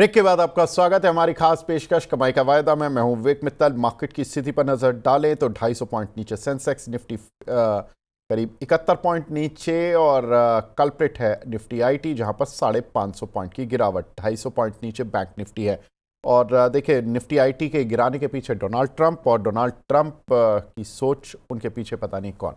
Break के बाद आपका स्वागत है हमारी खास पेशकश कमाई का वायदा में। मैं हूं विवेक मित्तल। मार्केट की स्थिति पर नजर डालें तो 250 पॉइंट नीचे सेंसेक्स, निफ्टी करीब 71 पॉइंट नीचे और कल्प्रिट है निफ्टी आईटी जहां पर 550 पॉइंट की गिरावट। 250 पॉइंट नीचे बैंक निफ्टी है। और देखिए, निफ्टी आईटी के गिराने के पीछे डोनाल्ड ट्रंप, और डोनाल्ड ट्रंप की सोच, उनके पीछे पता नहीं कौन।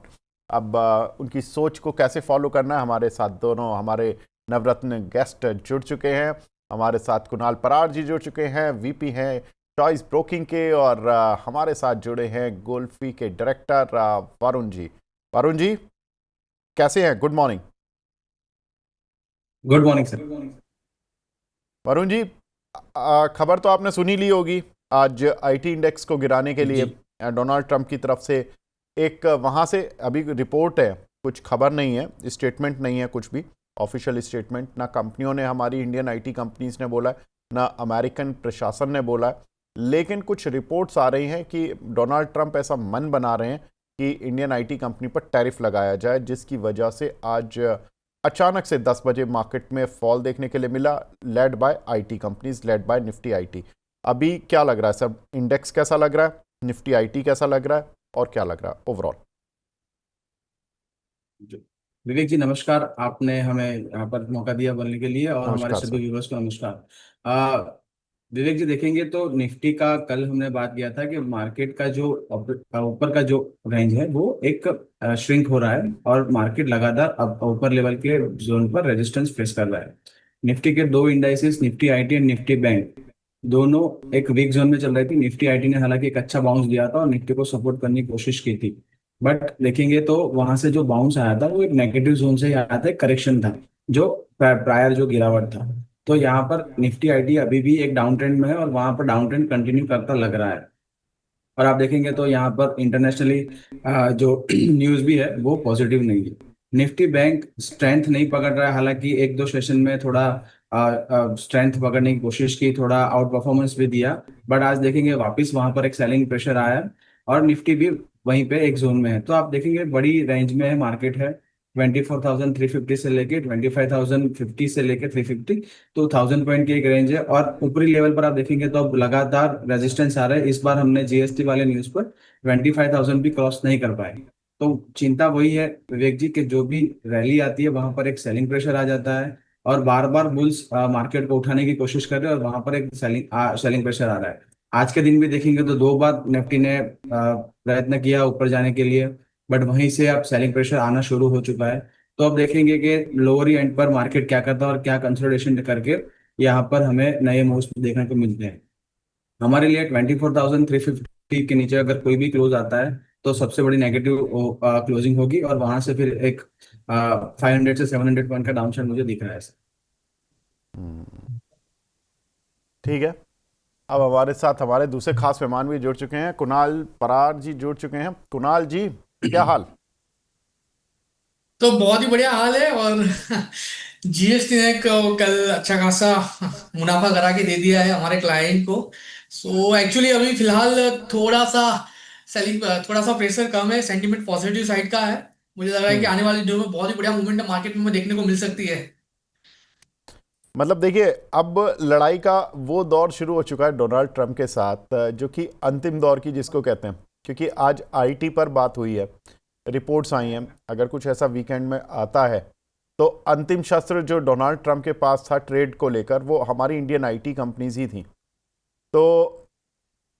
अब उनकी सोच को कैसे फॉलो करना है, हमारे साथ दोनों हमारे नवरत्न गेस्ट जुड़ चुके हैं। हमारे साथ कुणाल परार जी जुड़ चुके हैं, वीपी हैं चॉइस ब्रोकिंग के, और हमारे साथ जुड़े हैं गोल्फी के डायरेक्टर वरुण जी। वरुण जी कैसे हैं? Good morning. Good morning sir. Varun ji, खबर तो आपने सुनी ली होगी। आज आईटी इंडेक्स को गिराने के लिए जी। डोनाल्ड ट्रंप की तरफ से एक वहाँ से अभी रिपोर्ट है, कुछ खबर नहीं है, स्टेटमेंट नहीं है, कुछ भी ऑफिशियल स्टेटमेंट ना कंपनियों ने, हमारी इंडियन आईटी कंपनीज ने बोला है, ना अमेरिकन प्रशासन ने बोला है। लेकिन कुछ रिपोर्ट्स आ रही हैं कि डोनाल्ड ट्रंप ऐसा मन बना रहे हैं कि इंडियन आईटी कंपनी पर टैरिफ लगाया जाए, जिसकी वजह से आज अचानक से 10 बजे मार्केट में फॉल देखने के लिए मिला, led by IT companies, led by Nifty IT. अभी क्या लग रहा है सर? इंडेक्स कैसा लग रहा है, निफ्टी आईटी कैसा लग रहा है, और क्या लग रहा है ओवरऑल? विवेक जी नमस्कार, आपने हमें यहाँ पर मौका दिया बोलने के लिए, और हमारे नमस्कार सभी सर। व्यूवर्स को नमस्कार। विवेक जी देखेंगे तो निफ्टी का कल हमने बात किया था कि मार्केट का जो ऊपर का जो रेंज है वो एक श्रिंक हो रहा है, और मार्केट लगातार अब ऊपर लेवल के जोन पर रेजिस्टेंस फेस कर रहा है। निफ्टी के दो indices, Nifty IT and Nifty bank, दोनों एक वीक जोन में चल रही थी। निफ्टी आईटी ने हालांकि एक अच्छा बाउंस दिया था और निफ्टी को सपोर्ट करने की कोशिश की थी, बट देखेंगे तो वहां से जो बाउंस आया था वो एक नेगेटिव जोन से ही आया था, करेक्शन था जो प्रायर जो गिरावट था। तो यहाँ पर निफ्टी आईटी अभी भी एक डाउन ट्रेंड में है, और वहां पर डाउन ट्रेंड कंटिन्यू करता लग रहा है। और आप देखेंगे तो यहाँ पर इंटरनेशनली जो न्यूज भी है वो पॉजिटिव नहीं है। निफ्टी बैंक स्ट्रेंथ नहीं पकड़ रहा है, हालांकि एक दो सेशन में थोड़ा स्ट्रेंथ पकड़ने की कोशिश की, थोड़ा आउट परफॉर्मेंस भी दिया, बट आज देखेंगे वापस वहां पर एक सेलिंग प्रेशर आया है, और निफ्टी भी वहीं पे एक जोन में है। तो आप देखेंगे बड़ी रेंज में है मार्केट है, 24,350 से लेके 25,050 से लेके 350, तो 1,000 पॉइंट की एक रेंज है। और ऊपरी लेवल पर आप देखेंगे तो अब लगातार रेजिस्टेंस आ रहा है। इस बार हमने जीएसटी वाले न्यूज पर 25,000 भी क्रॉस नहीं कर पाए। तो चिंता वही है विवेक जी कि जो भी रैली आती है वहां पर एक सेलिंग प्रेशर आ जाता है, और बार बार बुल्स मार्केट को उठाने की कोशिश कर रहे हैं, और वहां पर एक सेलिंग प्रेशर आ रहा है। आज के दिन भी देखेंगे तो दो बार निफ्टी ने प्रयत्न किया ऊपर जाने के लिए, बट वहीं से अब सेलिंग प्रेशर आना शुरू हो चुका है। तो अब देखेंगे कि लोअर एंड पर मार्केट क्या करता है, और क्या कंसोलिडेशन करके यहाँ पर हमें नए मूव्स देखने को मिलते हैं। हमारे लिए 24,350 के नीचे अगर कोई भी क्लोज आता है तो सबसे बड़ी नेगेटिव क्लोजिंग होगी, और वहां से फिर एक 500 से 700 पॉइंट का डाउन साइड मुझे दिख रहा है। हम्म, ठीक है। अब हमारे साथ हमारे दूसरे खास मेहमान भी जुड़ चुके हैं, कुणाल परार जी जुड़ चुके हैं। कुणाल जी क्या हाल? तो बहुत ही बढ़िया हाल है। और जीएसटी ने कल अच्छा खासा मुनाफा करा के दे दिया है हमारे क्लाइंट को। सो एक्चुअली अभी फिलहाल थोड़ा सा सेलिंग, थोड़ा सा प्रेशर कम है, सेंटीमेंट पॉजिटिव साइड का है। मुझे लग रहा है कि हम्म आने वाले दिनों में बहुत ही बढ़िया मूवमेंट मार्केट में देखने को मिल सकती है। मतलब देखिए, अब लड़ाई का वो दौर शुरू हो चुका है डोनाल्ड ट्रंप के साथ, जो कि अंतिम दौर की जिसको कहते हैं। क्योंकि आज आईटी पर बात हुई है, रिपोर्ट्स आई हैं, अगर कुछ ऐसा वीकेंड में आता है तो अंतिम शस्त्र जो डोनाल्ड ट्रंप के पास था ट्रेड को लेकर, वो हमारी इंडियन आईटी कंपनीज ही थी। तो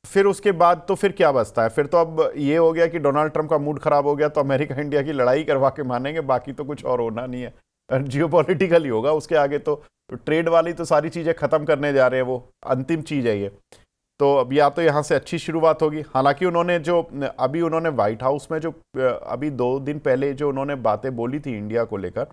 फिर उसके बाद तो फिर क्या बचता है? फिर तो अब ये हो गया कि डोनाल्ड ट्रंप का मूड खराब हो गया तो अमेरिका इंडिया की लड़ाई करवा के मानेंगे, बाकी तो कुछ और होना नहीं है। जियोपॉलिटिकल ही होगा उसके आगे तो ट्रेड वाली तो सारी चीज़ें ख़त्म करने जा रहे हैं, वो अंतिम चीज़ है ये। तो अब या तो यहाँ से अच्छी शुरुआत होगी। हालांकि उन्होंने जो अभी उन्होंने व्हाइट हाउस में जो अभी 2 दिन पहले जो उन्होंने बातें बोली थी इंडिया को लेकर,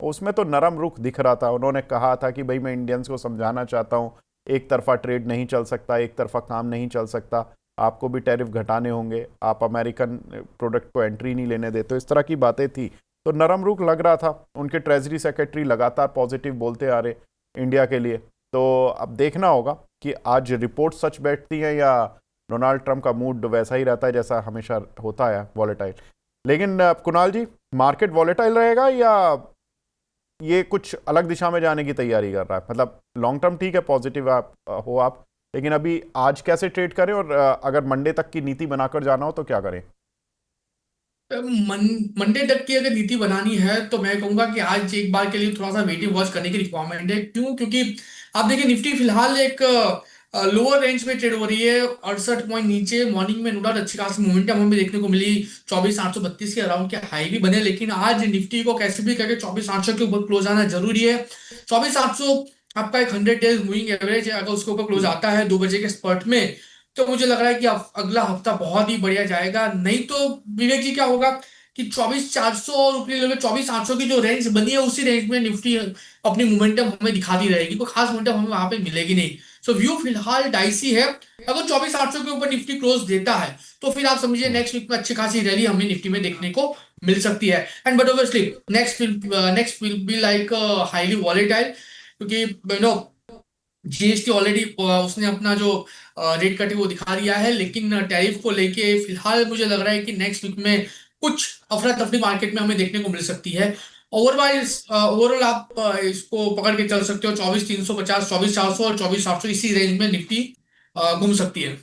उसमें तो नरम रुख दिख रहा था। उन्होंने कहा था कि भाई मैं इंडियंस को समझाना चाहता हूँ, एक तरफा ट्रेड नहीं चल सकता, एक तरफा काम नहीं चल सकता, आपको भी टैरिफ घटाने होंगे, आप अमेरिकन प्रोडक्ट को एंट्री नहीं लेने देते। तो इस तरह की बातें थी, तो नरम रुख लग रहा था। उनके ट्रेजरी सेक्रेटरी लगातार पॉजिटिव बोलते आ रहे इंडिया के लिए। तो अब देखना होगा कि आज रिपोर्ट सच बैठती है या डोनाल्ड ट्रंप का मूड वैसा ही रहता है जैसा हमेशा होता है, वॉलेटाइल। लेकिन कुणाल जी, मार्केट वॉलेटाइल रहेगा या ये कुछ अलग दिशा में जाने की तैयारी कर रहा है? मतलब लॉन्ग टर्म ठीक है, पॉजिटिव आप, लेकिन अभी आज कैसे ट्रेड करें, और अगर मंडे तक की नीति बनाकर जाना हो तो क्या करें? मंडे तक की अगर नीति बनानी है तो मैं कहूंगा कि आज एक बार के लिए थोड़ा सा वेटिंग वॉच करने की रिक्वायरमेंट है। क्यों? क्योंकि आप देखिए निफ्टी फिलहाल एक लोअर रेंज में ट्रेड हो रही है, 68 पॉइंट नीचे। मॉर्निंग में नो डाउट अच्छी खासी मोमेंटम हमें देखने को मिली, 24,832 के अराउंड के हाई भी बने, लेकिन आज निफ्टी को कैसे भी करके 24,800 के ऊपर क्लोज आना जरूरी है। 24,800 आपका एक 100 डेज मूविंग एवरेज है, अगर उसके ऊपर क्लोज आता है 2 बजे के स्पर्ट में तो मुझे लग रहा है कि अगला हफ्ता बहुत ही बढ़िया जाएगा। नहीं तो विवेक जी क्या होगा कि 24,400 और ऊपरी लेवल 24,800 की जो रेंज बनी है उसी रेंज में निफ्टी अपनी मोमेंटम हमें दिखाती रहेगी, कोई खास मोमेंटम हमें वहां पे मिलेगी नहीं। सो व्यू फिलहाल डाइसी है। अगर 24,800 के ऊपर निफ्टी क्लोज देता है तो फिर आप समझिए हम्म, नेक्स्ट वीक में अच्छी खासी रैली हमें निफ्टी में देखने को मिल सकती है। And but obviously next will be like highly volatile, क्योंकि यू नो जीएसटी ऑलरेडी उसने अपना जो रेट कट है वो दिखा दिया है, लेकिन टैरिफ को लेके फिलहाल मुझे लग रहा है कि नेक्स्ट वीक में कुछ अफरा तफरी मार्केट में हमें देखने को मिल सकती है। ओवरऑल आप इसको पकड़ के चल सकते हो, 24,350, 24,400 और 24,800 इसी रेंज में निफ्टी घूम सकती है।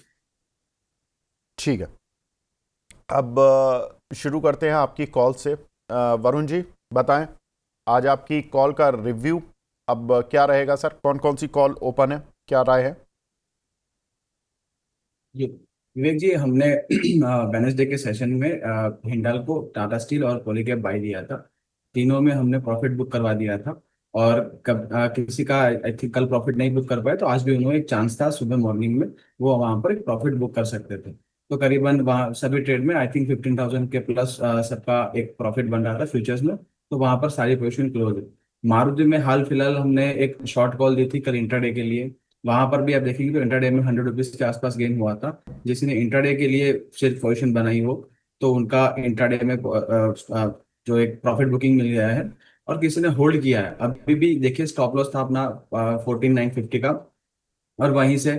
ठीक है। अब शुरू करते हैं आपकी कॉल से। वरुण जी बताएं, आज आपकी कॉल का रिव्यू अब क्या रहेगा सर? कौन कौन सी कॉल ओपन है, क्या राय है? जी विवेक जी, हमने वेडनेसडे के सेशन में हिंडाल्को, टाटा स्टील और पॉलीकैब बाई दिया था। तीनों में हमने प्रॉफिट बुक करवा दिया था। और किसी का आई थिंक कल प्रॉफिट नहीं बुक कर पाए, तो आज भी उन्होंने एक चांस था सुबह मॉर्निंग में, वो वहां पर एक प्रॉफिट बुक कर सकते थे। तो करीबन वहाँ सभी ट्रेड में आई थिंक 15,000 के प्लस सबका एक प्रॉफिट बन रहा था फ्यूचर्स में। तो वहां पर सारी पोजिशन क्लोज है। मारुति में हाल फिलहाल हमने एक शॉर्ट कॉल दी थी कल इंट्राडे के लिए। वहां पर भी आप देखेंगे तो इंट्राडे में 100 रुपीज के आसपास गेन हुआ था। जिसने इंट्राडे के लिए सिर्फ पोजीशन बनाई हो तो उनका इंट्राडे में जो एक प्रॉफिट बुकिंग मिल गया है। और किसी ने होल्ड किया है, अभी भी देखिए स्टॉप लॉस था अपना 14,950 का। और वहीं से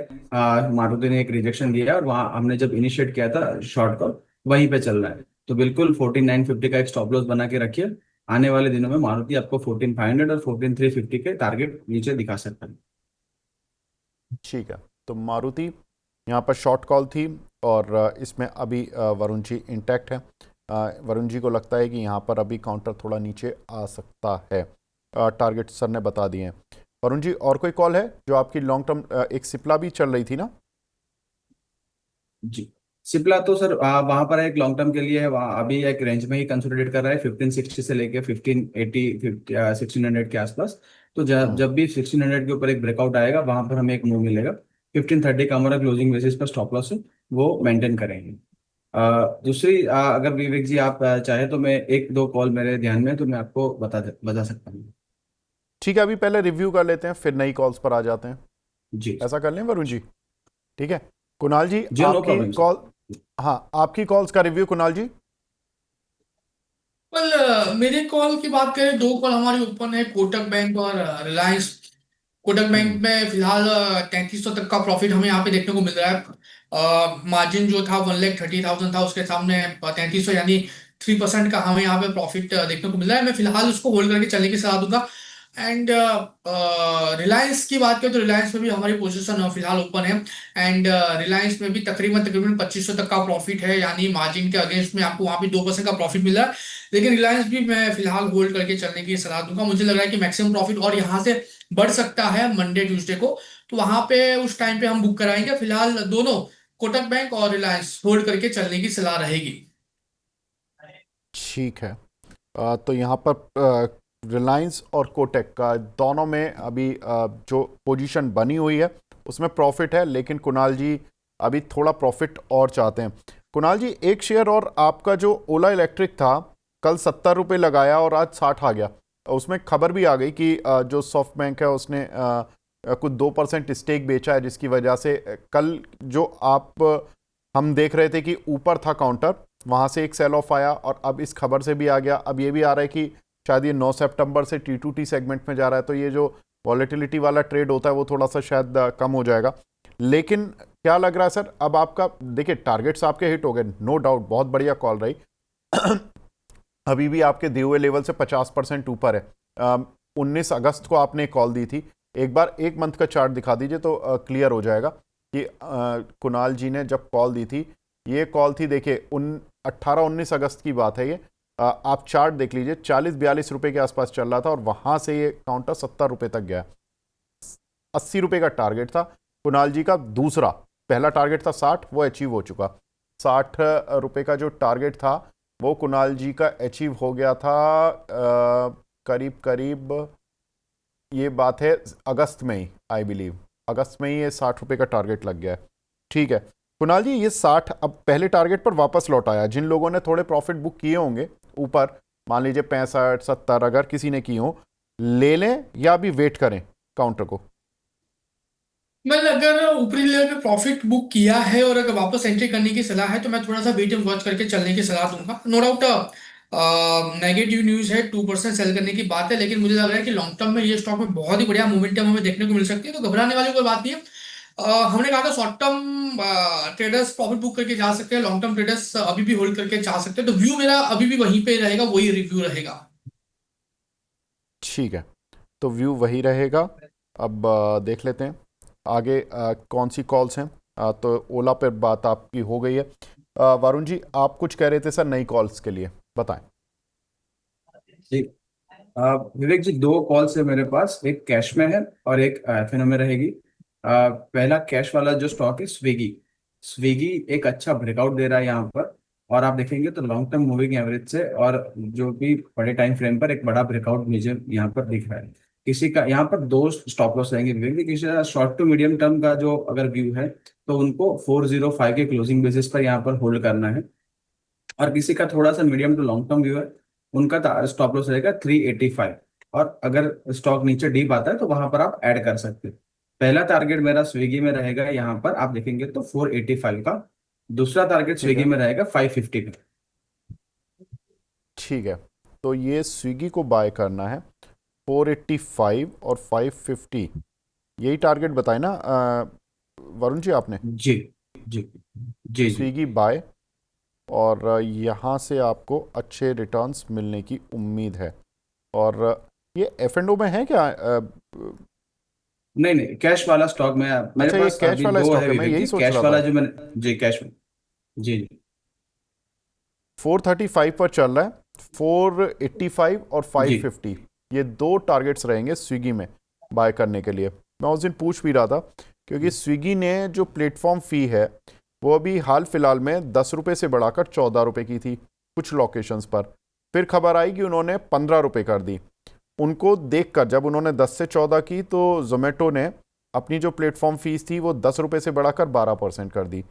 मारुति ने एक रिजेक्शन दिया है, और वहां हमने जब इनिशिएट किया था शॉर्ट कॉल वहीं पे चल रहा है। तो बिल्कुल 14,950 का एक स्टॉप लॉस बना के रखिए। आने वाले दिनों में मारुति आपको 14,500 और 14,350 के टारगेट नीचे दिखा सकता है। ठीक है, तो मारुति यहाँ पर शॉर्ट कॉल थी, और इसमें अभी वरुण जी इंटैक्ट है। वरुण जी को लगता है कि यहाँ पर अभी काउंटर थोड़ा नीचे आ सकता है। टारगेट सर ने बता दिए हैं। वरुण जी, और कोई कॉल है जो आपकी लॉन्ग टर्म? एक सिप्ला भी चल रही थी ना? जी, सिप्ला तो सर वहां पर एक लॉन्ग टर्म के लिए वहाँ अभी एक रेंज में ही कंसोलिडेट कर रहा है, 1560 से लेके 1580 1600 के आसपास। तो जब हम्म, जब भी 1600 के ऊपर एक ब्रेकआउट आएगा वहां पर हमें एक मूव मिलेगा। 1530 का हमारा क्लोजिंग बेसिस पर स्टॉप लॉस है, वो मेंटेन करेंगे। दूसरी अगर विवेक जी आप चाहे तो मैं एक दो कॉल मेरे ध्यान में है, तो मैं आपको बता सकता हूँ। ठीक है, अभी पहले रिव्यू कर लेते हैं, फिर नई कॉल्स पर आ जाते हैं। जी ऐसा कर लें वरुण जी? ठीक है। कुणाल जी, जी, नो आपकी प्रॉब्लम कॉल। सर। हाँ, आपकी कॉल्स का रिव्यू कुणाल जी। वेल मेरे कॉल की बात करें, दो कॉल हमारी ओपन है, कोटक बैंक और रिलायंस। कोटक बैंक हम्म, में फिलहाल 3300 तक का प्रॉफिट हमें यहाँ पे देखने को मिल रहा है। मार्जिन जो था 1,30,000 था, उसके सामने 3300 यानी 3% का हमें यहाँ पे प्रॉफिट देखने को मिल रहा है। मैं फिलहाल उसको होल्ड करके चलने की सलाह दूंगा। एंड रिलायंस की बात करें तो रिलायंस में भी हमारी पोजीशन फिलहाल ओपन है। एंड रिलायंस में भी तकरीबन तकरीबन 2500 तक का प्रॉफिट है, यानी मार्जिन के अगेंस्ट में आपको वहाँ भी 2% का प्रॉफिट मिल रहा है। लेकिन रिलायंस भी मैं फिलहाल होल्ड करके चलने की सलाह दूंगा। मुझे लग रहा है कि मैक्सिमम प्रॉफिट और यहाँ से बढ़ सकता है मंडे ट्यूसडे को, तो वहां पे उस टाइम पे हम बुक कराएंगे। फिलहाल दोनों कोटक बैंक और रिलायंस होल्ड करके चलने की सलाह रहेगी। ठीक है। तो यहाँ पर रिलायंस और कोटेक का दोनों में अभी जो पोजीशन बनी हुई है उसमें प्रॉफिट है, लेकिन कुणाल जी अभी थोड़ा प्रॉफिट और चाहते हैं। कुणाल जी, एक शेयर और आपका जो ओला इलेक्ट्रिक था, कल 70 रुपये लगाया और आज 60 आ गया। उसमें खबर भी आ गई कि जो सॉफ्ट बैंक है उसने कुछ 2% स्टेक बेचा है, जिसकी वजह से कल जो आप हम देख रहे थे कि ऊपर था काउंटर, वहाँ से एक सेल ऑफ आया, और अब इस खबर से भी आ गया। अब ये भी आ रहा है कि शायद ये 9 सितंबर से T2T सेगमेंट में जा रहा है, तो ये जो वॉलेटिलिटी वाला ट्रेड होता है वो थोड़ा सा शायद कम हो जाएगा। लेकिन क्या लग रहा है सर, अब आपका देखिए टारगेट्स आपके हिट हो गए, नो डाउट, बहुत बढ़िया कॉल रही। अभी भी आपके दिए हुए लेवल से 50% ऊपर है। 19 अगस्त को आपने कॉल दी थी। एक बार एक मंथ का चार्ट दिखा दीजिए तो क्लियर हो जाएगा कि कुणाल जी ने जब कॉल दी थी, ये कॉल थी, देखिए 18-19 अगस्त की बात है ये। आप चार्ट देख लीजिए, 40-42 रुपए के आसपास चल रहा था और वहां से ये काउंटर 70 रुपए तक गया। 80 रुपए का टारगेट था कुणाल जी का। दूसरा, पहला टारगेट था 60, वो अचीव हो चुका। 60 रुपए का जो टारगेट था वो कुणाल जी का अचीव हो गया था करीब करीब, ये बात है अगस्त में ही, आई बिलीव अगस्त में ही ये 60 रुपए का टारगेट लग गया है। ठीक है कुणाल जी, ये 60 अब पहले टारगेट पर वापस लौट आया। जिन लोगों ने थोड़े प्रॉफिट बुक किए होंगे ऊपर, मान लीजिए 65-70, अगर किसी ने की हो, ले लें या अभी वेट करें काउंटर को? मतलब अगर ऊपरी लेवल पे प्रॉफिट बुक किया है और अगर वापस एंट्री करने की सलाह है तो मैं थोड़ा सा वेट एंड वॉच करके चलने की सलाह दूंगा। नो डाउट नेगेटिव न्यूज है, 2% सेल करने की बात है, लेकिन मुझे लग रहा है कि लॉन्ग टर्म में ये स्टॉक में बहुत ही बढ़िया मोमेंटम हमें देखने को मिल सकती है, तो घबराने वाली कोई बात नहीं है। हमने कहा था short term traders profit book करके जा सकते हैं, लॉन्ग टर्म ट्रेडर्स अभी भी होल्ड करके जा सकते हैं, तो व्यू मेरा अभी भी वहीं पे रहेगा, वही रिव्यू रहेगा। ठीक है, तो व्यू वही रहेगा। अब देख लेते हैं आगे कौन सी कॉल्स हैं। तो ओला पर बात आपकी हो गई है। वरुण जी, आप कुछ कह रहे थे सर नई कॉल्स के लिए, बताएं। जी विवेक जी, दो कॉल्स है मेरे पास, एक कैश में है और एक एफएनओ में रहेगी। पहला कैश वाला जो स्टॉक है स्विगी। स्विगी एक अच्छा ब्रेकआउट दे रहा है यहाँ पर, और आप देखेंगे तो लॉन्ग टर्म मूविंग एवरेज से और जो भी बड़े टाइम फ्रेम पर एक बड़ा ब्रेकआउट मुझे यहाँ पर दिख रहा है। किसी का यहाँ पर दो स्टॉप लॉस रहेंगे विवेक जी। किसी का शॉर्ट टू मीडियम टर्म का जो अगर व्यू है तो उनको 405 के क्लोजिंग बेसिस पर यहाँ पर होल्ड करना है, और किसी का थोड़ा सा medium to long term view है, उनका स्टॉप लॉस रहेगा 385। और अगर स्टॉक नीचे डीप आता है तो वहां पर आप ऐड कर सकते हैं। पहला टारगेट मेरा स्विगी में रहेगा यहाँ पर आप देखेंगे तो 485 का। दूसरा टारगेट ठीक स्विगी है, में रहेगा 550 का। ठीक है, तो ये स्विगी को बाय करना है 485 और 550, यही टारगेट बताए ना वरुण जी आपने? जी जी जी जी। स्विगी बाय, और यहाँ से आपको अच्छे रिटर्न्स मिलने की उम्मीद है। और ये एफ एंड ओ में है क्या? नहीं नहीं, कैश वाला स्टॉक में मेरे अच्छा, ये पास कैश अभी वाला दो स्टॉक है है, मैं विवेक यही जी। सोच कैश रहा वाला था। जो मैंने जी कैश में जी जी 435 पर चल रहा है, 485 और जी 550, ये दो टारगेट्स रहेंगे स्विगी में बाय करने के लिए। मैं उस दिन पूछ भी रहा था क्योंकि स्विगी ने जो प्लेटफॉर्म फ़ी है वो अभी हाल फिलहाल में 10 रुपये से बढ़ाकर 14 रुपये की थी कुछ लोकेशंस पर। फिर खबर आई कि उन्होंने 15 रुपये कर दी। उनको देखकर जब उन्होंने 10 से 14 की तो जोमेटो ने अपनी जो प्लेटफॉर्म फीस थी वो 10 रुपये से बढ़ाकर 12% कर दी।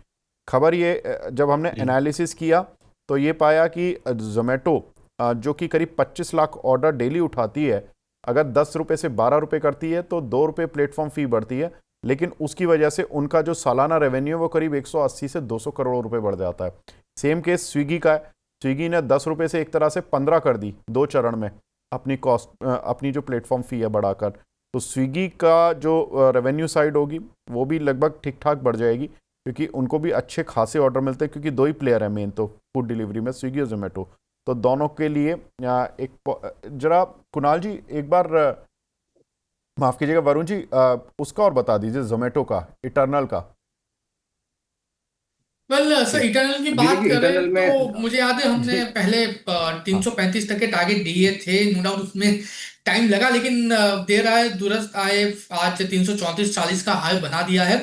खबर ये जब हमने जी एनालिसिस किया तो ये पाया कि जोमेटो जो कि करीब 25 लाख ऑर्डर डेली उठाती है, अगर 10 रुपये से 12 रुपये करती है तो 2 रुपये प्लेटफॉर्म फ़ी बढ़ती है, लेकिन उसकी वजह से उनका जो सालाना रेवेन्यू वो करीब 180 से 200 करोड़ रुपए बढ़ जाता है। सेम केस स्विगी का है। स्विगी ने 10 रुपये से एक तरह से 15 कर दी, दो चरण में अपनी कॉस्ट, अपनी जो प्लेटफॉर्म फ़ी है बढ़ाकर। तो स्विगी का जो रेवेन्यू साइड होगी वो भी लगभग ठीक ठाक बढ़ जाएगी, क्योंकि उनको भी अच्छे खासे ऑर्डर मिलते हैं, क्योंकि दो ही प्लेयर हैं मेन तो फूड डिलीवरी में, स्विगी और जोमेटो। तो दोनों के लिए एक जरा कुणाल जी एक बार माफ़ कीजिएगा वरुण जी, उसका और बता दीजिए जोमेटो का, इटर्नल का। वेल जी सर, इटर्नल की विवेक बात जी, करें इंटरनल तो में मुझे याद है हमने जी पहले हाँ 335 तक के टारगेट दिए थे। नो डाउट उसमें टाइम लगा, लेकिन देर आए दुरुस्त आए, आज 334-40 का हाई बना दिया है।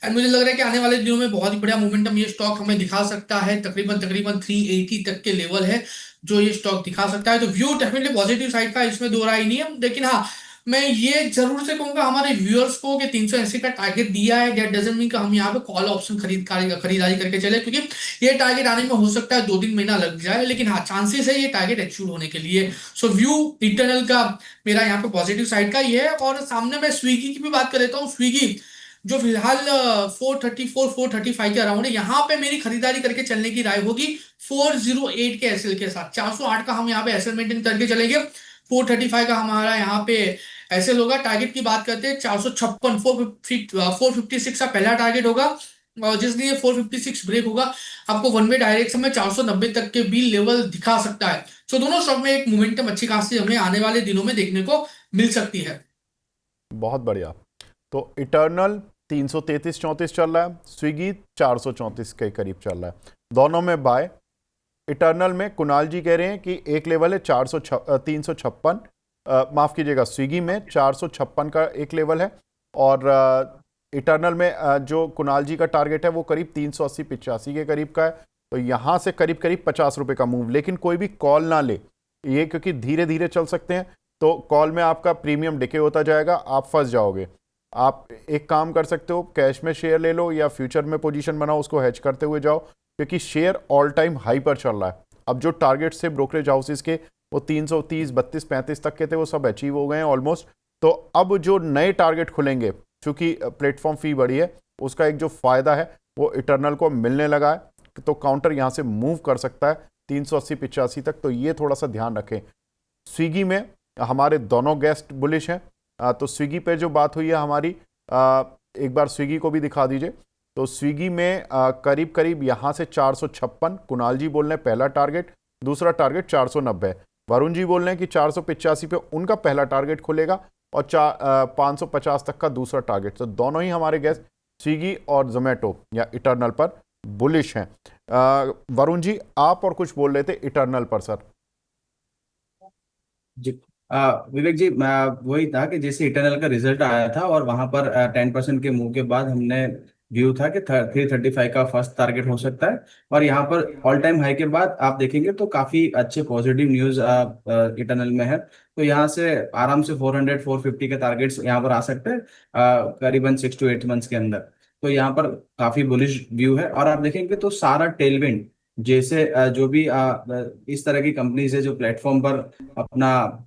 एंड मुझे लग रहा है कि आने वाले दिनों में बहुत ही बढ़िया मोमेंटम ये स्टॉक हमें दिखा सकता है। तकरीबन तकरीबन 380 तक के लेवल है जो ये स्टॉक दिखा सकता है, तो व्यू डेफिनेटली पॉजिटिव साइड का, इसमें दो राय नहीं है। लेकिन हाँ, मैं ये जरूर से कहूंगा हमारे व्यूअर्स को कि 380 का टारगेट दिया है, दैट डजंट मीन कि हम यहाँ पे कॉल ऑप्शन खरीदारी करके चले, क्योंकि ये टारगेट आने में हो सकता है 2-3 महीना लग जाए, लेकिन हाँ चांसेस है ये टारगेट अचीव होने के लिए। सो व्यू इंटरनल का मेरा यहाँ पे पॉजिटिव साइड का ही है। और सामने मैं स्विगी की भी बात कर लेता हूँ। स्विगी जो फिलहाल 434-435 के अराउंड है, यहाँ पे मेरी खरीदारी करके चलने की राय होगी 408 के एसएल के साथ। 408 का हम यहाँ पे एसएल मेंटेन करके चलेंगे, 435 का हमारा यहाँ पे एसएल होगा। टारगेट की बात करते हैं 456, 456 का पहला टारगेट होगा, और जिस दिन ये 456 ब्रेक होगा आपको वन वे डायरेक्शन में 490 तक के भी लेवल दिखा सकता है। सो दोनों स्टॉक में एक मोमेंटम अच्छी खासी हमें आने वाले दिनों में देखने को मिल सकती है। बहुत बढ़िया। तो इटर्नल 333-34 चल रहा है, स्विगी 434 के करीब चल रहा है, दोनों में बाय। इटर्नल में कुणाल जी कह रहे हैं कि एक लेवल है 356, माफ़ कीजिएगा, स्विगी में 456 का एक लेवल है, और इटर्नल में जो कुणाल जी का टारगेट है वो करीब 380-85 के करीब का है। तो यहाँ से करीब करीब 50 रुपये का मूव, लेकिन कोई भी कॉल ना ले ये, क्योंकि धीरे धीरे चल सकते हैं, तो कॉल में आपका प्रीमियम डिके होता जाएगा, आप फंस जाओगे। आप एक काम कर सकते हो, कैश में शेयर ले लो या फ्यूचर में पोजीशन बनाओ, उसको हेज करते हुए जाओ, क्योंकि शेयर ऑल टाइम हाई पर चल रहा है। अब जो टारगेट्स थे ब्रोकरेज हाउसेस के वो 330, 32, 35 तक के थे, वो सब अचीव हो गए हैं ऑलमोस्ट। तो अब जो नए टारगेट खुलेंगे, चूंकि प्लेटफॉर्म फी बढ़ी है, उसका एक जो फायदा है वो इटर्नल को मिलने लगा है, तो काउंटर यहाँ से मूव कर सकता है 380-85 तक, तो ये थोड़ा सा ध्यान रखें। स्विगी में हमारे दोनों गेस्ट बुलिश हैं, तो स्विगी पे जो बात हुई है हमारी, एक बार स्विगी को भी दिखा दीजिए। तो स्विगी में करीब करीब यहाँ से 456 कुणाल जी बोल रहे हैं पहला टारगेट, दूसरा टारगेट 490 है। वरुण जी बोल रहे हैं कि 485 पे उनका पहला टारगेट खुलेगा, और 550 तक का दूसरा टारगेट। तो दोनों ही हमारे गेस्ट स्विगी और जोमेटो या इटर्नल पर बुलिश हैं। वरुण जी, आप और कुछ बोल रहे थे इटर्नल पर सर। जी विवेक जी, वही था कि जैसे इटर्नल का रिजल्ट आया था और वहां पर 10% के मूव के बाद हमने व्यू था कि 335 का फर्स्ट टारगेट हो सकता है। और यहाँ पर ऑल टाइम हाई के बाद आप देखेंगे तो काफी अच्छे पॉजिटिव न्यूज इटर्नल में है। तो यहाँ से आराम से 400-450 के टारगेट्स यहाँ पर आ सकते हैं करीबन 6 to 8 मंथ्स के अंदर। तो यहाँ पर काफी बुलिश व्यू है। और आप देखेंगे तो सारा टेलविंड, जैसे जो भी इस तरह की कंपनीज है जो प्लेटफॉर्म पर अपना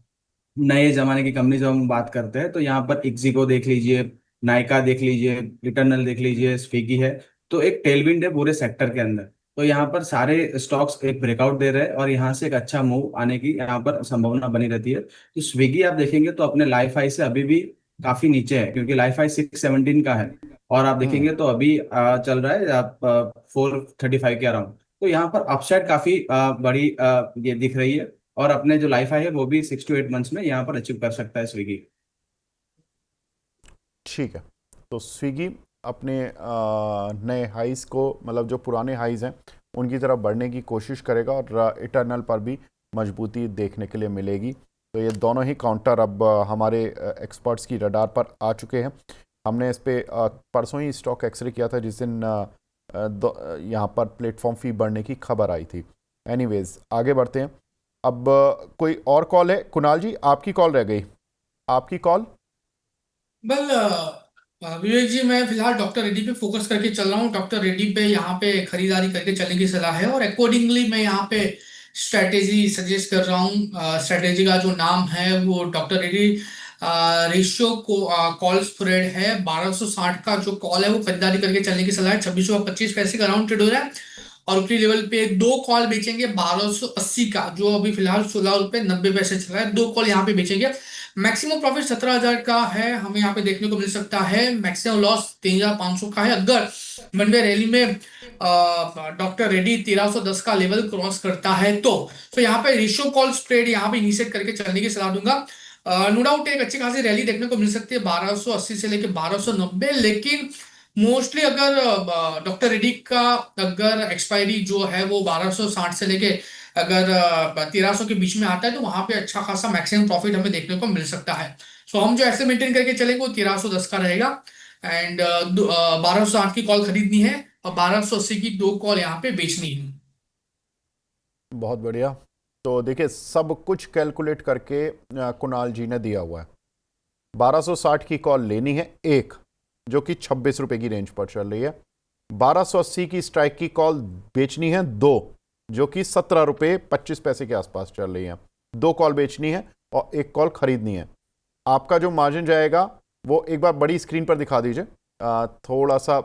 नए जमाने की कंपनी जब हम बात करते हैं, तो यहाँ पर इक्सिको देख लीजिए, नायका देख लीजिए, इटर्नल देख लीजिए, स्विगी है। तो एक टेलविंड है पूरे सेक्टर के अंदर। तो यहाँ पर सारे स्टॉक्स एक ब्रेकआउट दे रहे हैं और यहाँ से एक अच्छा मूव आने की यहाँ पर संभावना बनी रहती है। तो स्विगी आप देखेंगे तो अपने लाइफ हाई से अभी भी काफी नीचे है, क्योंकि लाइफ हाई 617 का है और आप देखेंगे तो अभी चल रहा है आप 435 के अराउंड। तो यहाँ पर अपसाइड काफी बड़ी ये दिख रही है। और अपने जो लाइफ हाई है वो भी 6 to 8 मंथ्स में यहाँ पर अचीव कर सकता है स्विगी। ठीक है, तो स्विगी अपने नए हाइज को, मतलब जो पुराने हाइज हैं उनकी तरफ बढ़ने की कोशिश करेगा, और इटर्नल पर भी मजबूती देखने के लिए मिलेगी। तो ये दोनों ही काउंटर अब हमारे एक्सपर्ट्स की रडार पर आ चुके हैं। हमने इस पे परसों ही स्टॉक एक्सरे किया था, जिस दिन यहाँ पर प्लेटफॉर्म फी बढ़ने की खबर आई थी। एनीवेज, आगे बढ़ते हैं। अब कोई और कॉल है? कुणाल जी, आपकी कॉल रह गई, आपकी कॉल। वेल विवेक जी, मैं फिलहाल डॉक्टर रेड्डी पे फोकस करके चल रहा हूँ। डॉक्टर रेड्डी पे यहाँ पे खरीदारी करके चलने की सलाह है, और अकॉर्डिंगली मैं यहाँ पे स्ट्रेटेजी सजेस्ट कर रहा हूँ। स्ट्रेटेजी का जो नाम है वो डॉक्टर रेड्डी रेशियो को कॉल स्प्रेड है। 1260 का जो कॉल है वो खरीदारी करके चलने की सलाह है। 2625 के अराउंड ट्रेड हो रहा है, और ऊपरी लेवल पे दो कॉल बेचेंगे 1280 का, जो अभी फिलहाल 16 रुपये 90 पैसे चल रहा है। दो कॉल यहाँ पे बेचेंगे। मैक्सिमम प्रॉफिट 17,000 का है, हमें यहाँ पे देखने को मिल सकता है। मैक्सिमम लॉस 3,500 का है। अगर वनवे रैली में डॉक्टर रेड्डी 1310 का लेवल क्रॉस करता है तो यहाँ पे रेशियो कॉल स्प्रेड यहाँ पे इनिशिएट करके चलने की सलाह दूंगा। नो डाउट एक अच्छी खासी रैली देखने को मिल सकती है 1280 से लेके 1290, लेकिन मोस्टली अगर डॉक्टर रेड्डी का अगर एक्सपायरी जो है वो 1260 से लेके अगर 1300 के बीच में आता है, तो वहां पे अच्छा खासा मैक्सिमम प्रॉफिट हमें देखने को मिल सकता है। सो हम जो ऐसे मेंटेन करके चलेंगे वो 1310 का रहेगा, एंड 1260 की कॉल खरीदनी है और 1280 की दो कॉल यहाँ पे बेचनी है। बहुत बढ़िया। तो देखिए, सब कुछ कैलकुलेट करके कुणाल जी ने दिया हुआ है। 1260 की कॉल लेनी है एक, जो कि 26 रुपए की रेंज पर चल रही है। 1280 की स्ट्राइक की कॉल बेचनी है दो, जो कि 17 रुपए 25 पैसे के आसपास चल रही है। दो कॉल बेचनी है और एक कॉल खरीदनी है। आपका जो मार्जिन जाएगा वो एक बार बड़ी स्क्रीन पर दिखा दीजिए, थोड़ा सा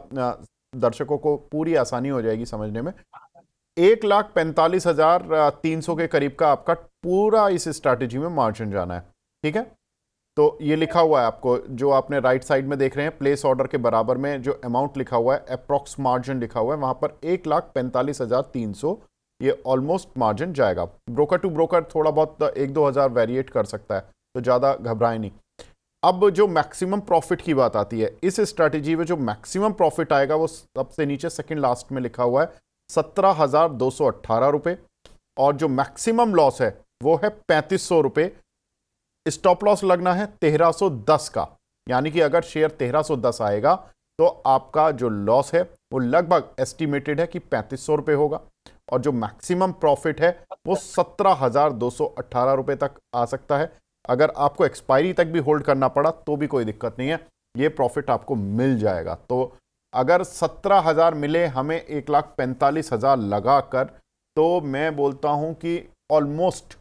दर्शकों को पूरी आसानी हो जाएगी समझने में। 1,45,300 के करीब का आपका पूरा इस स्ट्रैटेजी में मार्जिन जाना है। ठीक है, तो ये लिखा हुआ है आपको, जो आपने राइट साइड में देख रहे हैं, प्लेस ऑर्डर के बराबर में जो अमाउंट लिखा हुआ है, अप्रॉक्स मार्जिन लिखा हुआ है, वहां पर 1,45,300 ये ऑलमोस्ट मार्जिन जाएगा। ब्रोकर टू ब्रोकर थोड़ा बहुत 1-2 हज़ार वेरिएट कर सकता है, तो ज़्यादा घबराएं नहीं। अब जो मैक्सिमम प्रॉफिट की बात आती है, इस स्ट्रैटेजी में जो मैक्सिमम प्रॉफिट आएगा वो सबसे नीचे सेकंड लास्ट में लिखा हुआ है 17,218 रुपये, और जो मैक्सिमम लॉस है वो है 3,500 रुपये। स्टॉप लॉस लगना है 1,310 का, यानी कि अगर शेयर 1,310 आएगा तो आपका जो लॉस है वो लगभग एस्टिमेटेड है कि 3,500 रुपये होगा, और जो मैक्सिमम प्रॉफिट है वो 17,218 रुपये तक आ सकता है। अगर आपको एक्सपायरी तक भी होल्ड करना पड़ा तो भी कोई दिक्कत नहीं है, ये प्रॉफिट आपको मिल जाएगा। तो अगर 17,000 मिले हमें 1,45,000 लगा कर, तो मैं बोलता हूं कि ऑलमोस्ट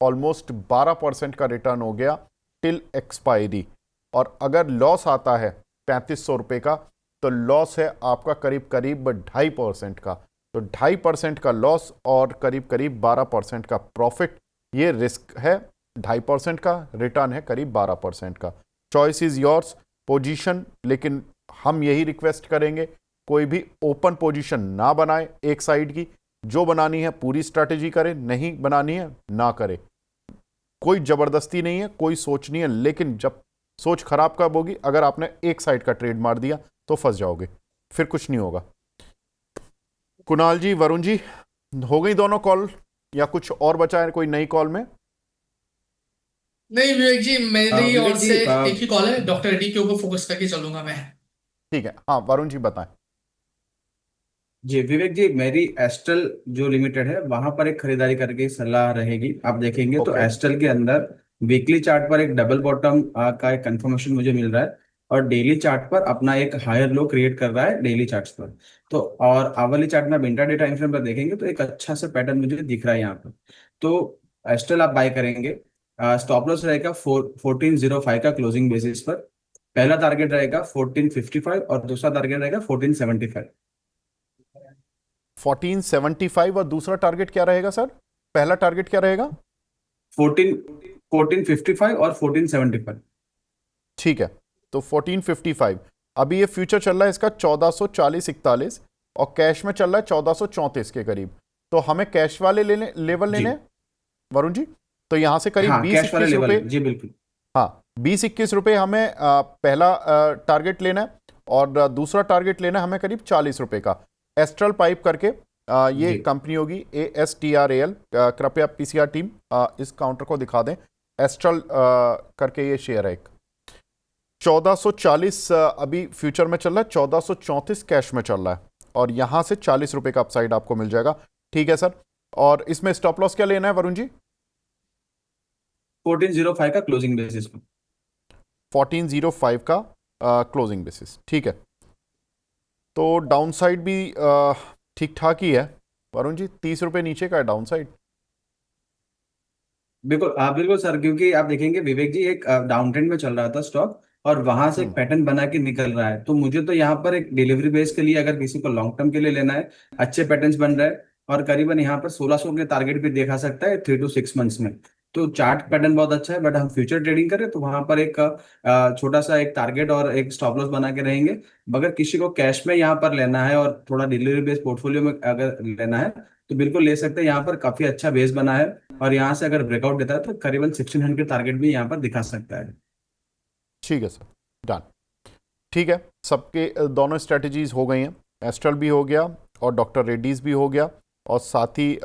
12% का रिटर्न हो गया टिल एक्सपायरी। और अगर लॉस आता है 3,500 रुपये का, तो लॉस है आपका करीब करीब 2.5% का। तो 2.5% का लॉस और करीब करीब 12% का प्रॉफिट, ये रिस्क है। 2.5% का रिटर्न है करीब 12% का। चॉइस इज योर्स पोजीशन, लेकिन हम यही रिक्वेस्ट करेंगे कोई भी ओपन पोजीशन ना बनाए एक साइड की। जो बनानी है पूरी स्ट्रैटेजी करे, नहीं बनानी है ना करे। कोई जबरदस्ती नहीं है, कोई सोच नहीं है, लेकिन जब सोच खराब कब होगी, अगर आपने एक साइड का ट्रेड मार दिया तो फंस जाओगे, फिर कुछ नहीं होगा। कुणाल जी, वरुण जी, हो गई दोनों कॉल या कुछ और बचा है कोई नई कॉल में? नहीं विवेक जी, मेरी विवेक ओर जी से एक ही कॉल है, डॉक्टर रेड्डी के ऊपर फोकस करके चलूंगा मैं। ठीक है, हाँ वरुण जी बताएं। जी विवेक जी, मेरी एस्ट्रल जो लिमिटेड है वहां पर एक खरीदारी करके सलाह रहेगी। आप देखेंगे तो ओके, एस्ट्रल के अंदर वीकली चार्ट पर एक डबल बॉटम का एक कंफर्मेशन मुझे मिल रहा है, और डेली चार्ट पर अपना एक हायर लो क्रिएट कर रहा है डेली चार्ट्स पर। तो और आवली चार्ट में इंट्राडे टाइम फ्रेम पर देखेंगे तो एक अच्छा सा पैटर्न मुझे दिख रहा है यहाँ पर। तो एस्ट्रल आप बाय करेंगे। स्टॉप लॉस रहेगा 1405 का क्लोजिंग बेसिस पर। पहला टारगेट रहेगा 1455 और दूसरा टारगेट रहेगा 1475। 1475 और दूसरा टारगेट क्या रहेगा सर? पहला टारगेट क्या रहेगा? 1455 और 1475। ठीक है, तो 1455। अभी ये फ्यूचर चल रहा है इसका 1440-41, और कैश में चल रहा है 1434 के करीब। तो हमें कैश वाले लेवल जी लेने हैं वरुण जी। तो यहां से करीब हाँ, कैश वाले 20-21 लेवल रुपए, जी बिल्कुल। हाँ 20-21 रुपए हमें पहला टारगेट लेना है, और दूसरा टारगेट लेना है हमें करीब 40 रुपए का। एस्ट्रल पाइप करके ये जी कंपनी होगी ASTRAL। कृपया पीसीआर टीम इस काउंटर को दिखा दें। एस्ट्रल करके ये शेयर है एक। 1440 अभी फ्यूचर में चल रहा है, 1434 कैश में चल रहा है, और यहां से 40 रुपए का अपसाइड आपको मिल जाएगा। ठीक है सर, और इसमें स्टॉप लॉस क्या लेना है वरुण जी? 1405 का क्लोजिंग बेसिस पर। 1405 का क्लोजिंग बेसिस, ठीक है। तो डाउन साइड भी ठीक ठाक ही है वरुण जी, 30 रुपए नीचे का है डाउन साइड। बिल्कुल बिल्कुल सर, क्योंकि आप देखेंगे विवेक जी एक डाउन ट्रेंड में चल रहा था स्टॉक, और वहां से एक पैटर्न बना के निकल रहा है। तो मुझे तो यहाँ पर एक डिलीवरी बेस के लिए, अगर किसी को लॉन्ग टर्म के लिए लेना है, अच्छे पैटर्न्स बन रहे हैं, और करीबन यहाँ पर 1600 के टारगेट भी देखा सकता है 3 to 6 मंथ्स में। तो चार्ट पैटर्न बहुत अच्छा है, बट हम फ्यूचर ट्रेडिंग करें तो वहां पर एक छोटा सा एक टारगेट और एक स्टॉप लॉस बना के रहेंगे। अगर किसी को कैश में यहाँ पर लेना है और थोड़ा डिलीवरी बेस पोर्टफोलियो में अगर लेना है तो बिल्कुल ले सकते हैं। यहाँ पर काफी अच्छा बेस बना है, और यहाँ से अगर ब्रेकआउट देता है तो करीबन 1600 टारगेट भी यहाँ पर दिखा सकता है। ठीक है सर, डन। ठीक है, सबके दोनों स्ट्रेटजीज हो गई हैं। एस्ट्रल भी हो गया और डॉक्टर रेड्डीज भी हो गया, और साथ ही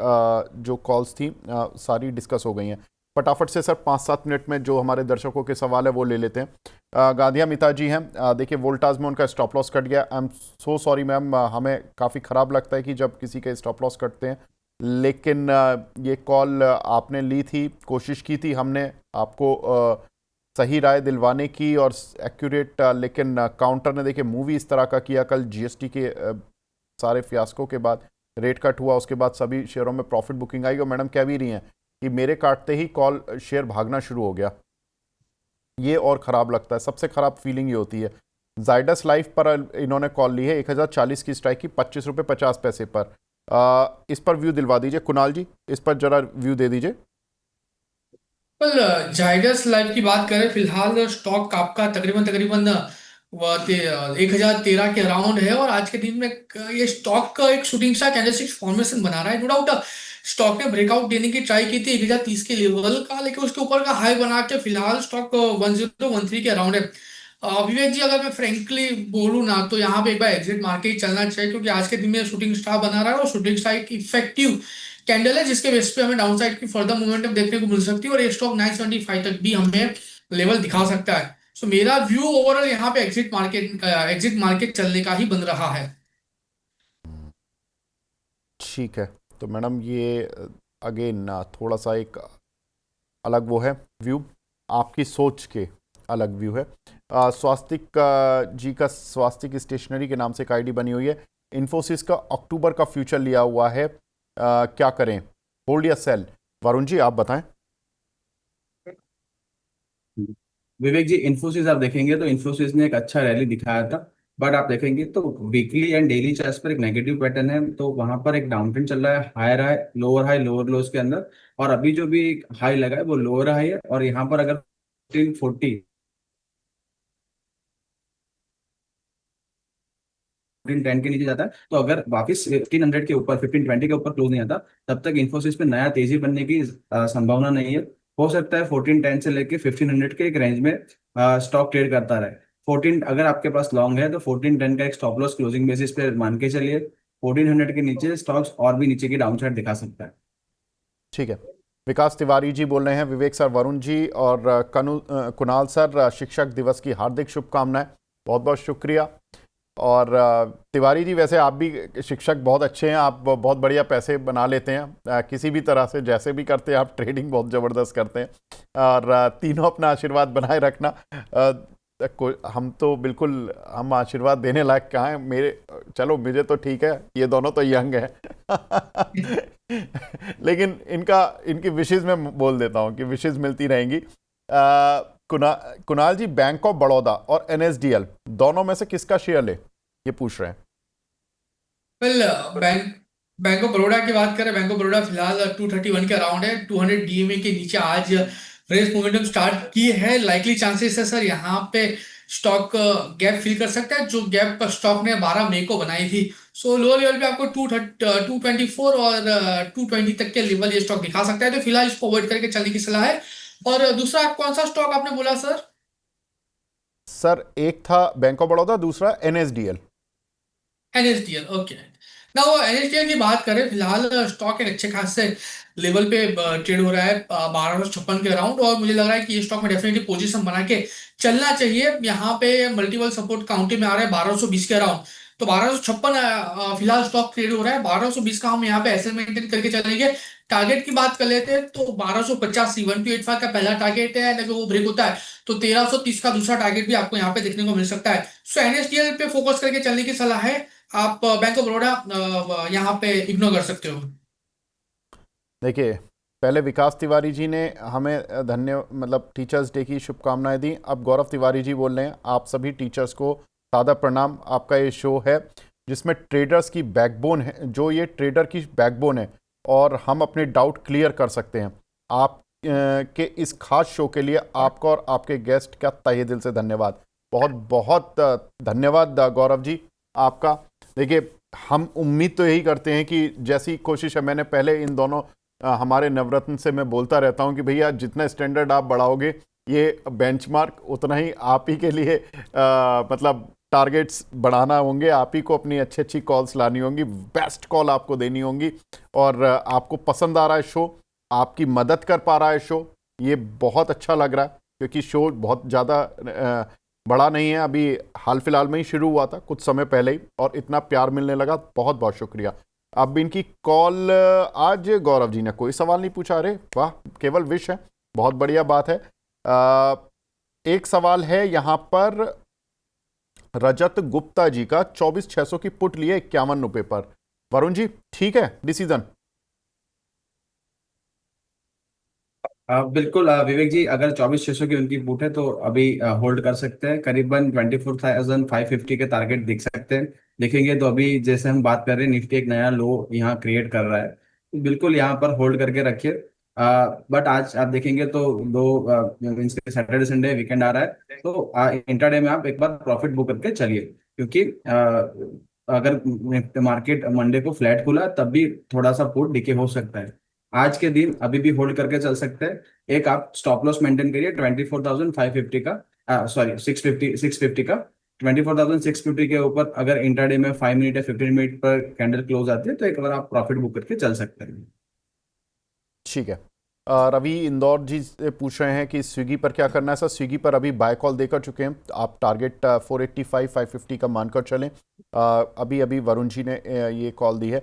जो कॉल्स थी सारी डिस्कस हो गई हैं। फटाफट से सर 5-7 मिनट में जो हमारे दर्शकों के सवाल है वो ले लेते हैं। गांधिया मिता जी हैं, देखिए वोल्टाज में उनका स्टॉप लॉस कट गया। I am so sorry ma'am, हमें काफ़ी ख़राब लगता है कि जब किसी के स्टॉप लॉस कटते हैं, लेकिन ये कॉल आपने ली थी, कोशिश की थी हमने आपको सही राय दिलवाने की और एक्यूरेट, लेकिन काउंटर ने देखिए मूवी इस तरह का किया। कल जीएसटी के सारे फियास्को के बाद रेट कट हुआ, उसके बाद सभी शेयरों में प्रॉफिट बुकिंग आई, और मैडम कह भी रही हैं कि मेरे काटते ही कॉल शेयर भागना शुरू हो गया। ये और ख़राब लगता है, सबसे ख़राब फीलिंग ये होती है। जाइडस लाइफ पर इन्होंने कॉल ली है 1040 की स्ट्राइक की, 25 रुपये 50 पैसे पर। इस पर व्यू दिलवा दीजिए कुणाल जी, इस पर जरा व्यू दे दीजिए। वेल, जाइडस लाइफ की बात करें, फिलहाल स्टॉक आपका तकरीबन तकरीबन 1013 के अराउंड है, और आज के दिन में ये स्टॉक का एक शूटिंग स्टार कैंडलस्टिक फॉर्मेशन बना रहा है। नो डाउट स्टॉक ने ब्रेकआउट देने की ट्राई की थी 1030 के लेवल का, लेकिन उसके ऊपर का हाई बना के फिलहाल स्टॉक 1013 के अराउंड है। विवेक जी, अगर मैं फ्रेंकली बोलूँ ना, तो यहाँ पे एक बार एग्जिट मार्केट चलना चाहिए, क्योंकि आज के दिन में शूटिंग स्टार बना रहा है और शूटिंग स्टार एक इफेक्टिव कैंडल है, जिसके बेस पे हमें डाउनसाइड की फर्दर मोमेंटम देखने को मिल सकती है, और ये स्टॉक 975 तक भी हमें लेवल दिखा सकता है। सो मेरा व्यू ओवरऑल यहाँ पे एग्जिट मार्केट चलने का ही बन रहा है। ठीक है, तो मैडम ये अगेन थोड़ा सा एक अलग वो है व्यू, आपकी सोच के अलग व्यू है। स्वास्तिक जी का स्वास्तिक स्टेशनरी के नाम से एक आईडी बनी हुई है। इन्फोसिस का अक्टूबर का फ्यूचर लिया हुआ है, क्या करें, होल्ड या सेल? वरुण जी आप बताएं। विवेक जी, इन्फोसिस आप देखेंगे तो इन्फोसिस ने एक अच्छा रैली दिखाया था, बट आप देखेंगे तो वीकली एंड डेली चार्ट्स पर एक नेगेटिव पैटर्न है, तो वहां पर एक डाउन ट्रेंड चल रहा है, हाई लोअर लोज के अंदर। और अभी जो भी हाई लगा है वो लोअर हाई है, और यहाँ पर अगर 1540 1510 के नीचे जाता है, तो अगर वापस 1500 के ऊपर 1520 के ऊपर क्लोज नहीं आता, तब तक इन्फोसिस पे नया तेजी बनने की संभावना नहीं है। हो सकता है 1410 से लेके 1500 के एक रेंज में स्टॉक ट्रेड करता रहे। 14 अगर आपके पास लॉन्ग है तो 1410 का एक स्टॉप लॉस क्लोजिंग बेसिस पे मान के चलिए। 1400 के नीचे स्टॉक्स और भी नीचे की डाउन साइड दिखा सकता है। ठीक है, विकास तिवारी जी बोल रहे हैं। विवेक सर, वरुण जी और कुणाल सर, शिक्षक दिवस की हार्दिक शुभकामनाएं, बहुत बहुत शुक्रिया। और तिवारी जी, वैसे आप भी शिक्षक बहुत अच्छे हैं, आप बहुत बढ़िया पैसे बना लेते हैं, किसी भी तरह से जैसे भी करते हैं आप, ट्रेडिंग बहुत ज़बरदस्त करते हैं। और तीनों अपना आशीर्वाद बनाए रखना। हम तो बिल्कुल, हम आशीर्वाद देने लायक कहाँ हैं मेरे, चलो मुझे तो ठीक है, ये दोनों तो यंग हैं लेकिन इनकी विशेष में बोल देता हूँ कि विशेष मिलती रहेंगी। कुणाल जी, बैंक ऑफ बड़ौदा और एनएसडीएल दोनों में से किसका शेयर ले, ये पूछ रहे हैं। Well, bank bank of Baroda की बात करें, बैंक ऑफ बड़ौदा फिलहाल 231 के अराउंड है। 200 डीएमए के नीचे आज रेस मोमेंटम स्टार्ट की है। लाइकली चांसेस है सर यहाँ पे स्टॉक गैप फिल कर सकता है, जो गैप स्टॉक ने 12 मई को बनाई थी। सो लोअर लेवल पे आपको 224 और 220 तक के लेवल ये स्टॉक दिखा सकता है, तो फिलहाल इसको अवॉइड करके चलने की सलाह है। और दूसरा कौन सा स्टॉक आपने बोला सर? सर एक था बैंक ऑफ बड़ौदा, दूसरा एनएसडीएल। NSDL, okay. ना वो एनएसडीएल की बात करें, फिलहाल स्टॉक एक अच्छे खासे लेवल पे ट्रेड हो रहा है 1256 के अराउंड, और मुझे लग रहा है कि ये स्टॉक में डेफिनेटली पोजीशन बना के चलना चाहिए। यहाँ पे मल्टीपल सपोर्ट काउंटी में आ रहा है 1220 के अराउंड, तो 1256 फिलहाल स्टॉक ट्रेड हो रहा है। 1220 का हम यहाँ पे ऐसे मेंटेन करके चलेंगे। टारगेट की बात कर लेते हैं तो 1285 1285 का पहला टारगेट है, अगर वो ब्रेक होता है तो 1330 का दूसरा टारगेट भी आपको यहाँ पे देखने को मिल सकता है। सो एनएसडीएल पे फोकस करके चलने की सलाह है। आप बैंक ऑफ बड़ौदा यहाँ पे इग्नोर कर सकते हो। देखिए, पहले विकास तिवारी जी ने हमें मतलब टीचर्स डे की शुभकामनाएं दी, अब गौरव तिवारी जी बोल रहे हैं आप सभी टीचर्स को सादर प्रणाम। आपका ये शो है जिसमें ट्रेडर्स की बैकबोन है, जो ये ट्रेडर की बैकबोन है, और हम अपने डाउट क्लियर कर सकते हैं। आप के इस खास शो के लिए आपका और आपके गेस्ट का तहे दिल से धन्यवाद, बहुत बहुत धन्यवाद गौरव जी आपका। देखिए, हम उम्मीद तो यही करते हैं कि जैसी कोशिश है, मैंने पहले इन दोनों हमारे नवरत्न से मैं बोलता रहता हूं कि भैया जितना स्टैंडर्ड आप बढ़ाओगे, ये बेंचमार्क उतना ही आप ही के लिए मतलब टारगेट्स बढ़ाना होंगे, आप ही को अपनी अच्छी अच्छी कॉल्स लानी होंगी, बेस्ट कॉल आपको देनी होंगी। और आपको पसंद आ रहा है शो, आपकी मदद कर पा रहा है शो, ये बहुत अच्छा लग रहा है, क्योंकि शो बहुत ज़्यादा बड़ा नहीं है, अभी हाल फिलहाल में ही शुरू हुआ था कुछ समय पहले ही, और इतना प्यार मिलने लगा, बहुत बहुत शुक्रिया। अब इनकी कॉल, आज गौरव जी ने कोई सवाल नहीं पूछा, अरे वाह, केवल विश है, बहुत बढ़िया बात है। एक सवाल है यहाँ पर रजत गुप्ता जी का, 24,600 की पुट लिए 51 रुपये पर। वरुण जी, ठीक है डिसीजन? बिल्कुल विवेक जी, अगर 24,600 की उनकी बूट है तो अभी होल्ड कर सकते हैं। करीबन 24,550 के टारगेट दिख सकते हैं। देखेंगे तो अभी जैसे हम बात कर रहे हैं, निफ्टी एक नया लो यहाँ क्रिएट कर रहा है, तो बिल्कुल यहाँ पर होल्ड करके रखिए। बट आज आप देखेंगे तो मीन्स सैटरडे संडे वीकेंड आ रहा है, तो इंट्राडे में आप एक बार प्रॉफिट बुक करके चलिए, क्योंकि अगर मार्केट मंडे को फ्लैट खुला तब भी थोड़ा सा पुट डिके हो सकता है। आज के दिन अभी भी होल्ड करके चल सकते हैं। एक आप स्टॉप लॉस मेंटेन करिए 24,550 का, सॉरी 650 का। 24,650 के ऊपर अगर इंट्राडे में 5 मिनट या 15 मिनट पर कैंडल क्लोज आती है तो एक बार आप प्रॉफिट बुक करके चल सकते हैं। ठीक है। रवि इंदौर जी से पूछ रहे हैं कि स्विगी पर क्या करना है। सर स्विगी पर अभी बाय कॉल देकर चुके हैं, आप टारगेट 485 550 का मानकर चलें। अभी अभी वरुण जी ने ये कॉल दी है।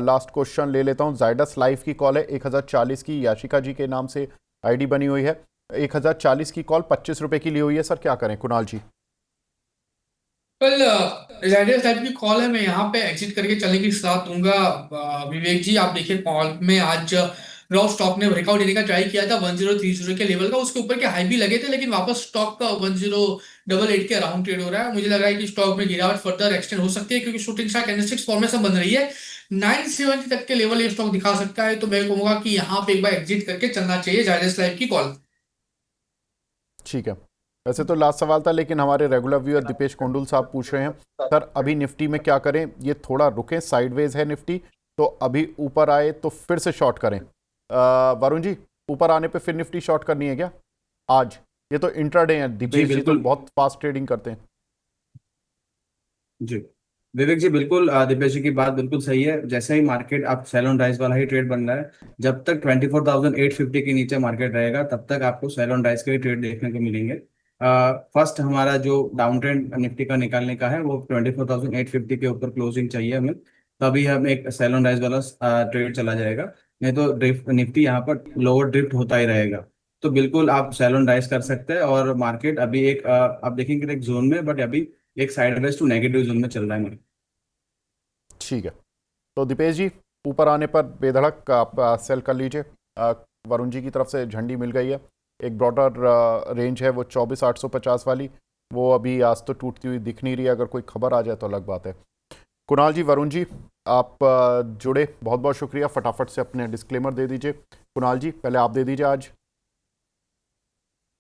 लास्ट क्वेश्चन ले लेता हूँ। जायडस लाइफ की कॉल है 1040 की, याशिका जी के नाम से आईडी बनी हुई है। 1040 की कॉल 25 रुपए की ली हुई है। सर क्या करें कुणाल जी? कल रिलायंस टाइप की कॉल है, मैं यहाँ पे एग्जिट करके चलने की सलाह दूंगा। विवेक जी आप देखिए, कॉल में आज रॉ स्टॉक ने ब्रेकआउट देने का ट्राई किया था 1030 के लेवल का, उसके ऊपर के हाई भी लगे थे, लेकिन वापस स्टॉक का 1088 के अराउंड ट्रेड हो रहा है। मुझे लग रहा है कि स्टॉक में गिरावट फर्दर एक्सटेंड हो सकती है, क्योंकि शूटिंग स्टार कैंडलस्टिक्स फॉर्मेशन बन रही है। 970 तक के लेवल ये स्टॉक दिखा सकता है, तो मैं कहूंगा कि यहाँ पे एक बार एग्जिट करके चलना चाहिए जायडस लाइफ की कॉल। ठीक है। वैसे तो लास्ट सवाल था, लेकिन हमारे रेगुलर व्यूअर दीपेश कोंडुल साहब पूछ रहे हैं सर अभी निफ्टी में क्या करें, ये थोड़ा रुके, साइडवेज है निफ्टी, तो अभी ऊपर आए तो फिर से शॉर्ट करें। वरुण जी ऊपर आने पे फिर निफ्टी शॉर्ट करनी है क्या आज? ये तो इंट्राडे है, जी दीपेश जी तो बिल्कुल। बहुत फास्ट ट्रेडिंग करते हैं। जी विवेक जी बिल्कुल, दीपेश जी की बात बिल्कुल सही है। जैसे ही मार्केट आप सेल ऑन राइज वाला ही ट्रेड बन रहा है, जब तक 24,850 के नीचे मार्केट रहेगा तब तक आपको सेल ऑन राइज के ही ट्रेड देखने को मिलेंगे। फर्स्ट हमारा जो डाउन ट्रेंड निफ्टी का निकालने का है वो 24,850 के ऊपर क्लोजिंग चाहिए हमें, तभी हम एक सेल ऑन राइज वाला ट्रेड चला जाएगा। नहीं तो ड्रिफ्ट निफ्टी यहाँ पर लोअर ड्रिफ्ट होता ही रहेगा। तो बिल्कुल आप सेल ऑन राइज कर सकते हैं, और मार्केट अभी एक आप देखेंगे एक जोन में, बट अभी एक साइडवेज टू नेगेटिव जोन में चल रहा है मार्केट। ठीक है, तो दीपेश जी ऊपर आने पर बेधड़क आप सेल कर लीजिए। वरुण जी की तरफ से झंडी मिल गई है। एक ब्रॉडर रेंज है वो 24,850 वाली, वो अभी आज तो टूटती हुई दिख नहीं रही है। अगर कोई खबर आ जाए तो अलग बात है। कुणाल जी, वरुण जी आप जुड़े, बहुत बहुत शुक्रिया। फटाफट से अपने डिस्क्लेमर दे दीजिए। कुणाल जी पहले आप दे दीजिए आज।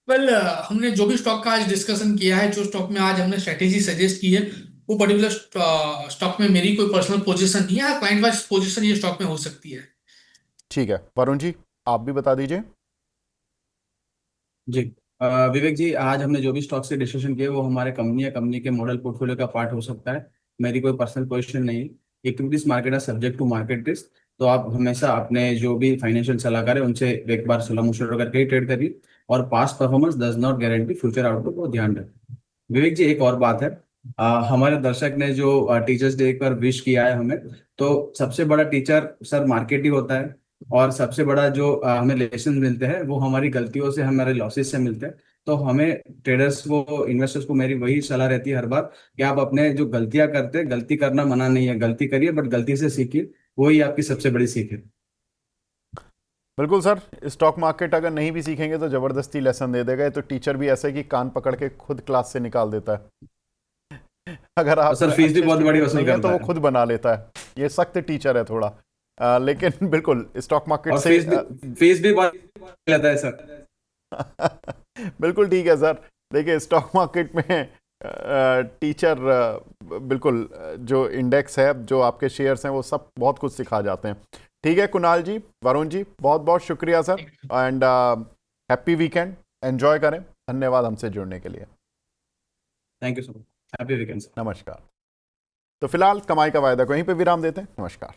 वेल हमने जो भी स्टॉक का आज डिस्कशन किया है, जो स्टॉक में आज हमने स्ट्रेटेजी सजेस्ट की है, वो पर्टिकुलर स्टॉक में मेरी कोई पर्सनल पोजीशन नहीं है। क्लाइंट वाइज पोजीशन ये स्टॉक में हो सकती है। ठीक है, वरुण जी आप भी बता दीजिए। जी विवेक जी, आज हमने जो भी स्टॉक से डिस्कशन किए वो हमारे कंपनी या कंपनी के मॉडल पोर्टफोलियो का पार्ट हो सकता है। मेरी कोई पर्सनल पोजीशन नहीं। इक्विटीज मार्केट है सब्जेक्ट टू मार्केट रिस्क, तो आप हमेशा अपने जो भी फाइनेंशियल सलाहकार है उनसे एक बार सलाह मशवरा करके ही ट्रेड करिए, और past performance does not guarantee future outlook को ध्यान रखें। विवेक जी एक और बात है, हमारे दर्शक ने जो टीचर्स डे पर विश किया है हमें, तो सबसे बड़ा टीचर सर मार्केट ही होता है, और सबसे बड़ा जो हमें लेसन मिलते हैं वो हमारी गलतियों से, हमारे लॉसेस से मिलते हैं। तो हमें ट्रेडर्स को, इन्वेस्टर्स को मेरी वही सलाह रहती है हर बार कि आप अपने जो गलतियां करते हैं, गलती करना मना नहीं है, गलती करिए बट गलती से सीखिए, वही आपकी सबसे बड़ी सीख है। बिल्कुल सर, स्टॉक मार्केट अगर नहीं भी सीखेंगे तो ज़बरदस्ती लेसन दे देगा। ये तो टीचर भी ऐसे कि कान पकड़ के खुद क्लास से निकाल देता है। अगर और आप सर फीस भी अच्छे बहुत बड़ी स्टूडेंट वसूल नहीं है तो करता वो है। खुद बना लेता है। ये सख्त टीचर है थोड़ा। लेकिन बिल्कुल स्टॉक मार्केट और से फीस भी बहुत लेता है सर। बिल्कुल ठीक है सर। देखिए स्टॉक मार्केट में टीचर बिल्कुल जो इंडेक्स है, जो आपके शेयर्स हैं, वो सब बहुत कुछ सिखा जाते हैं। ठीक है कुणाल जी, वरुण जी बहुत बहुत शुक्रिया sir, and happy weekend, enjoy करें। धन्यवाद हमसे जुड़ने के लिए। Thank you so much, happy weekend. नमस्कार। तो फिलहाल कमाई का वायदा को यहीं पे विराम देते हैं। नमस्कार।